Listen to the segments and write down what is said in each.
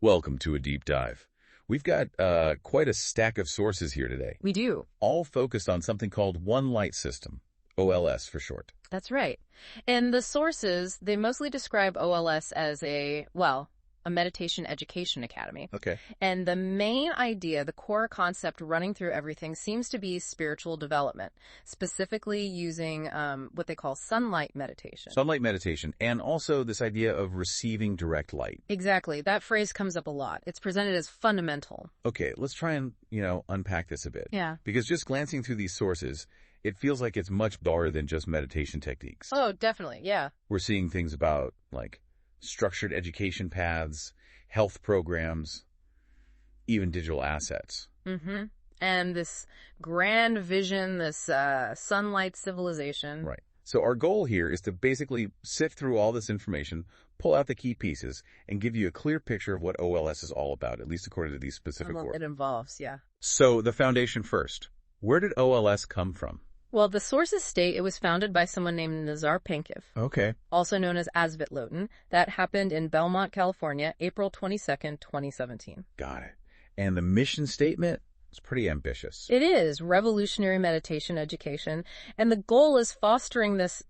Welcome to a deep dive. We've got quite a stack of sources here today, We do. all focused on something called OneLightSystem, OLS for short. That's right. And the sources, they mostly describe OLS as a meditation education academy. Okay. And the main idea, the core concept running through everything seems to be spiritual development, specifically using what they call sunlight meditation. Sunlight meditation, and also this idea of receiving direct light. Exactly. That phrase comes up a lot. It's presented as fundamental. Okay, let's try and, unpack this a bit. Yeah. Because just glancing through these sources, it feels like it's much broader than just meditation techniques. Oh, definitely. Yeah. We're seeing things about, like, structured education paths, health programs, even digital assets. Mm-hmm. And this grand vision, this sunlight civilization. Right. So our goal here is to basically sift through all this information, pull out the key pieces, and give you a clear picture of what OLS is all about, at least according to these specific words. It involves, yeah. So the foundation first. Where did OLS come from? Well, the sources state it was founded by someone named Nazar Pankiv, Okay. also known as Asvitloaten. That happened in Belmont, California, April 22nd, 2017. Got it. And the mission statement is pretty ambitious. It is revolutionary meditation education, and the goal is fostering this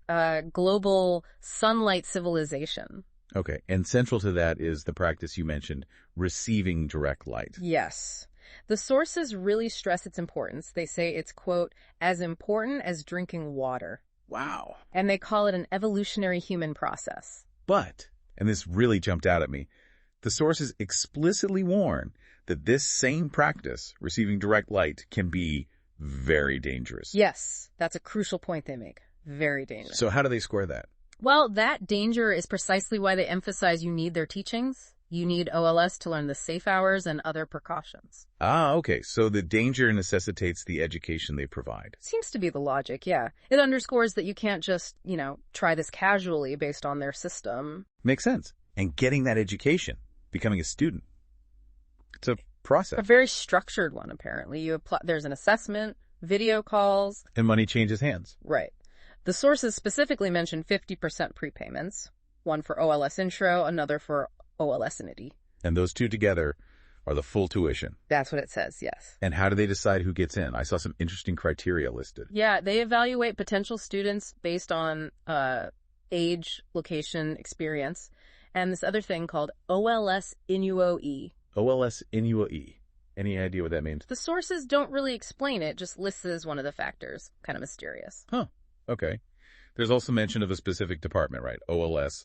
global sunlight civilization. Okay. And central to that is the practice you mentioned, receiving direct light. Yes. The sources really stress its importance. They say it's, quote, as important as drinking water. Wow. And they call it an evolutionary human process. But, and this really jumped out at me, the sources explicitly warn that this same practice, receiving direct light, can be very dangerous. Yes, that's a crucial point they make. Very dangerous. So how do they square that? Well, that danger is precisely why they emphasize you need their teachings. You need OLS to learn the safe hours and other precautions. Ah, okay. So the danger necessitates the education they provide. Seems to be the logic, yeah. It underscores that you can't just, try this casually based on their system. Makes sense. And getting that education, becoming a student, it's a process. A very structured one, apparently. There's an assessment, video calls. And money changes hands. Right. The sources specifically mention 50% prepayments, one for OLS Intro, another for OLS Nitty. And those two together are the full tuition. That's what it says, yes. And how do they decide who gets in? I saw some interesting criteria listed. Yeah, they evaluate potential students based on age, location, experience, and this other thing called OLS Inuo-E. OLS Inuo-E. Any idea what that means? The sources don't really explain it, just lists it as one of the factors. Kind of mysterious. Huh. Okay. There's also mention of a specific department, right? OLSIE.AEO.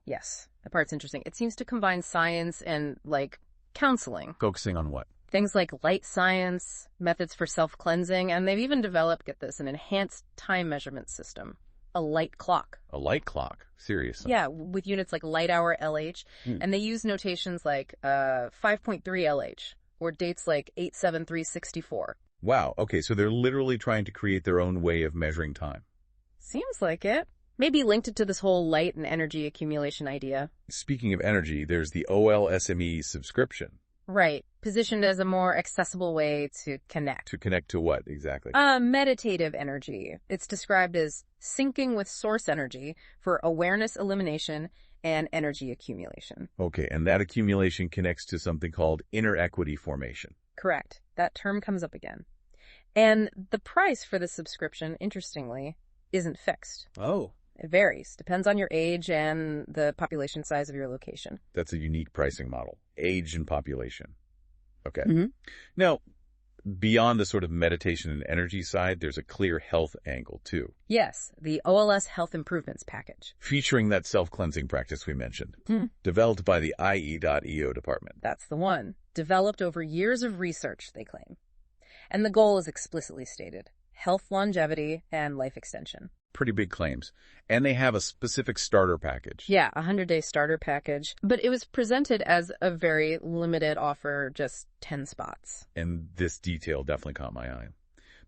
Yes. That part's interesting. It seems to combine science and, counseling. Focusing on what? Things like light science, methods for self-cleansing, and they've even developed, get this, an enhanced time measurement system. A light clock. A light clock? Seriously? Yeah, with units like light hour LH, and they use notations like 5.3 LH, or dates like 87364. Wow. Okay, so they're literally trying to create their own way of measuring time. Seems like it. Maybe linked it to this whole light and energy accumulation idea. Speaking of energy, there's the OLSME subscription. Right. Positioned as a more accessible way to connect. To connect to what, exactly? Meditative energy. It's described as syncing with source energy for awareness elimination and energy accumulation. Okay, and that accumulation connects to something called inner equity formation. Correct. That term comes up again. And the price for the subscription, interestingly, isn't fixed. Oh. It varies. Depends on your age and the population size of your location. That's a unique pricing model. Age and population. Okay. Mm-hmm. Now, beyond the sort of meditation and energy side, there's a clear health angle, too. Yes, the OLS Health Improvements Package. Featuring that self-cleansing practice we mentioned. Developed by the IE.EO department. That's the one. Developed over years of research, they claim. And the goal is explicitly stated. Health longevity and life extension. Pretty big claims. And they have a specific starter package. Yeah, a 100-day starter package. But it was presented as a very limited offer, just 10 spots. And this detail definitely caught my eye.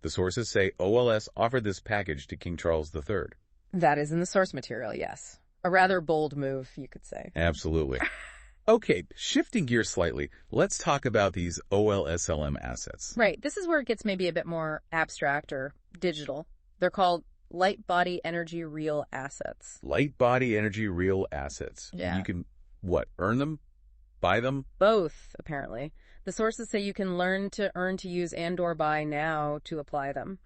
The sources say OLS offered this package to King Charles III. That is in the source material, yes. A rather bold move, you could say. Absolutely. Okay, shifting gears slightly, let's talk about these OLSLM assets. Right. This is where it gets maybe a bit more abstract or digital. They're called light body energy real assets. Light body energy real assets. Yeah. You can, earn them, buy them? Both, apparently. The sources say you can learn to earn to use and/or buy now to apply them.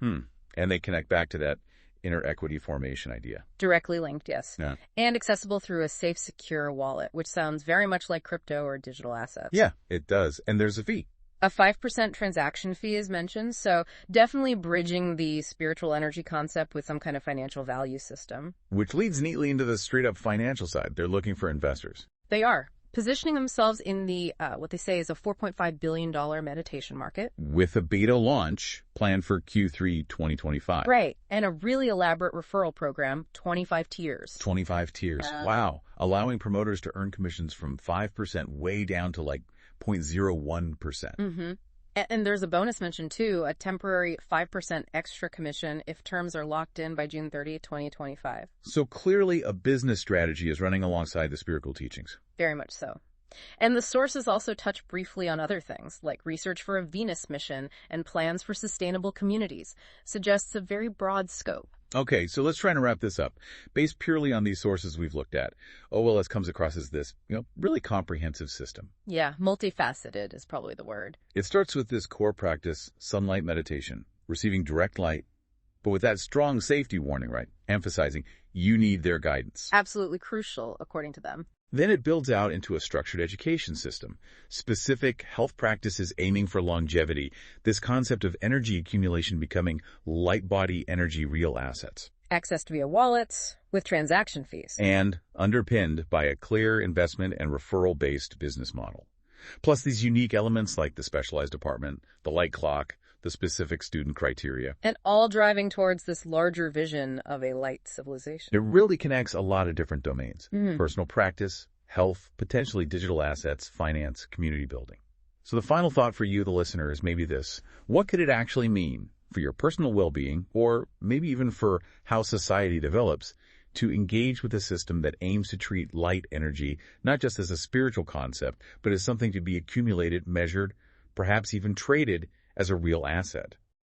And they connect back to that inner equity formation idea. Directly linked, yes. Yeah. And accessible through a safe, secure wallet, which sounds very much like crypto or digital assets. Yeah, it does. And there's a fee. A 5% transaction fee is mentioned, so definitely bridging the spiritual energy concept with some kind of financial value system. Which leads neatly into the straight-up financial side. They're looking for investors. They are. Positioning themselves in the, what they say is a $4.5 billion meditation market. With a beta launch planned for Q3 2025. Right. And a really elaborate referral program, 25 tiers. 25 tiers. Wow. Allowing promoters to earn commissions from 5% way down to like 0.01%. And there's a bonus mention, too, a temporary 5% extra commission if terms are locked in by June 30, 2025. So clearly a business strategy is running alongside the spiritual teachings. Very much so. And the sources also touch briefly on other things, like research for a Venus mission and plans for sustainable communities. Suggests a very broad scope. Okay, so let's try and wrap this up. Based purely on these sources we've looked at, OLS comes across as this, really comprehensive system. Yeah, multifaceted is probably the word. It starts with this core practice, sunlight meditation, receiving direct light, but with that strong safety warning, right? Emphasizing you need their guidance. Absolutely crucial, according to them. Then it builds out into a structured education system, specific health practices aiming for longevity, this concept of energy accumulation becoming light body energy real assets. Accessed via wallets with transaction fees. And underpinned by a clear investment and referral-based business model. Plus these unique elements like the specialized department, the light clock, the specific student criteria. And all driving towards this larger vision of a light civilization. It really connects a lot of different domains. Personal practice, health, potentially digital assets, finance, community building. So the final thought for you, the listener, is maybe this. What could it actually mean for your personal well-being, or maybe even for how society develops, to engage with a system that aims to treat light energy not just as a spiritual concept, but as something to be accumulated, measured, perhaps even traded as a real asset?